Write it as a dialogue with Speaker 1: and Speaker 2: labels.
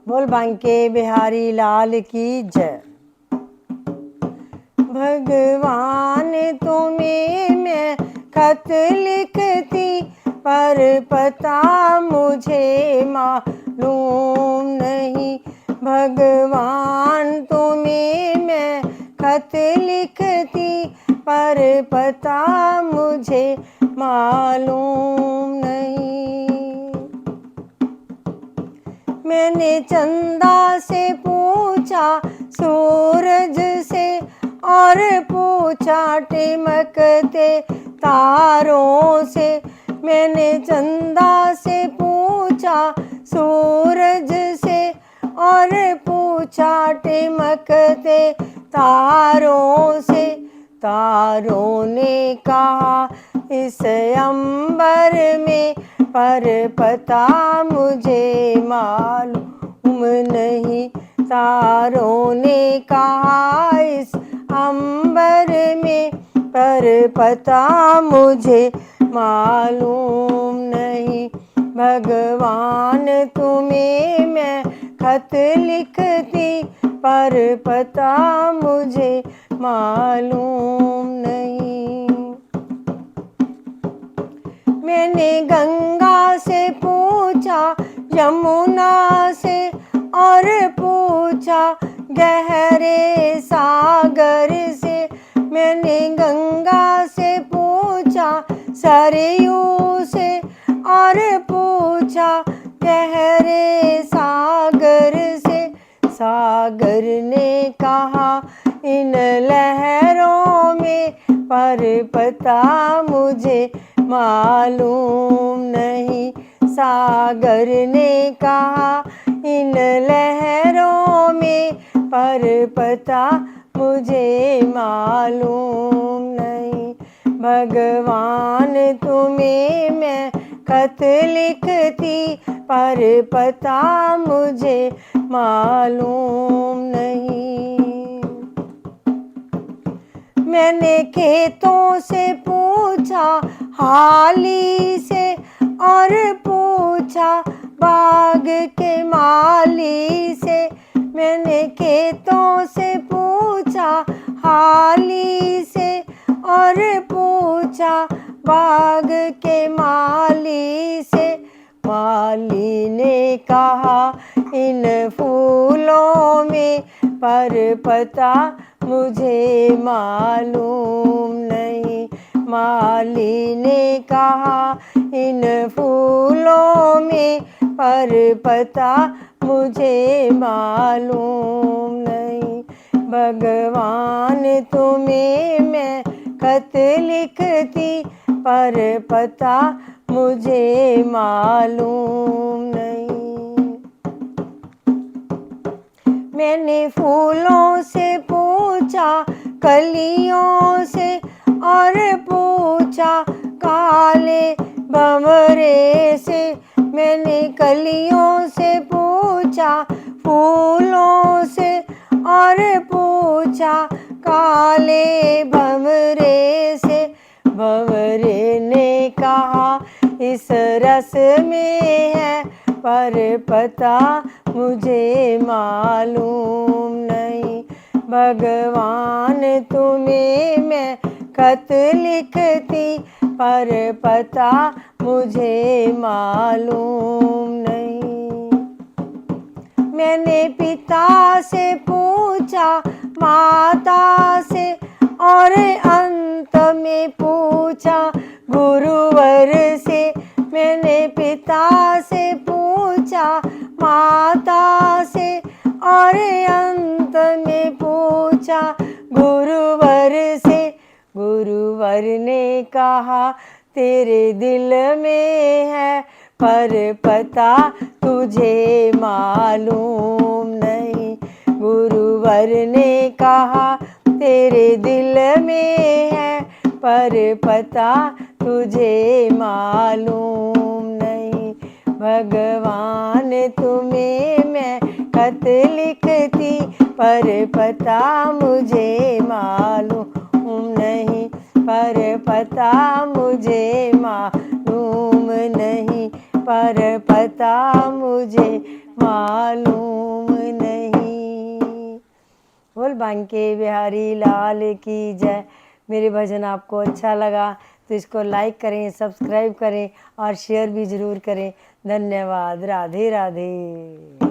Speaker 1: बोल बांके बिहारी लाल की जय। भगवान तुम्हें मैं खत लिखती, पर पता मुझे मालूम नहीं। भगवान तुम्हें मैं खत लिखती, पर पता मुझे मालूम नहीं। मैंने चंदा से पूछा, सूरज से और पूछा टिमकते तारों से। मैंने चंदा से पूछा, सूरज से और पूछा टिमकते तारों से। तारों ने कहा इस अंबर में, पर पता मुझे मालूम नहीं। तारों ने कहा इस अंबर में, पर पता मुझे मालूम नहीं। भगवान तुम्हें मैं खत लिखती, पर पता मुझे मालूम नहीं। मैंने गंगा से पूछा, यमुना से और पूछा गहरे सागर से। मैंने गंगा से पूछा, सरयू से और पूछा गहरे सागर से। सागर ने कहा इन लहरों में, पर पता मुझे मालूम नहीं। सागर ने कहा इन लहरों में, पर पता मुझे मालूम नहीं। भगवान तुम्हें मैं खत लिखती, पर पता मुझे मालूम नहीं। मैंने खेतों से पूछा, हाली से और पूछा बाग के माली से। मैंने खेतों से पूछा, हाली से और पूछा बाग के माली से। माली ने कहा इन फूलों में, पर पता मुझे मालूम नहीं। माली ने कहा इन फूलों में, पर पता मुझे मालूम नहीं। भगवान तुम्हें मैं खत लिखती, पर पता मुझे मालूम नहीं। मैंने फूलों से पूछा, कलियों से और पूछा काले भंवरे से। मैंने कलियों से पूछा, फूलों से और पूछा काले भंवरे से। भंवरे ने कहा इस रस में है, पर पता मुझे मालूम नहीं। भगवान तुम्हें मैं खत लिखती, पर पता मुझे मालूम नहीं। मैंने पिता से पूछा, माता से और अंत में पूछा गुरुवर से। मैंने पिता से पूछा, माता से और अंत में पूछा गुरुवर से। गुरुवर ने कहा तेरे दिल में है, पर पता तुझे मालूम नहीं। गुरुवर ने कहा तेरे दिल में है, पर पता तुझे मालूम नहीं। भगवान तुम्हें मैं खत लिखती, पर पता मुझे मालूम नहीं। पर पता मुझे मालूम नहीं। पर पता मुझे मालूम नहीं। बोल बांके बिहारी लाल की जय। मेरे भजन आपको अच्छा लगा तो इसको लाइक करें, सब्सक्राइब करें और शेयर भी ज़रूर करें। धन्यवाद। राधे राधे।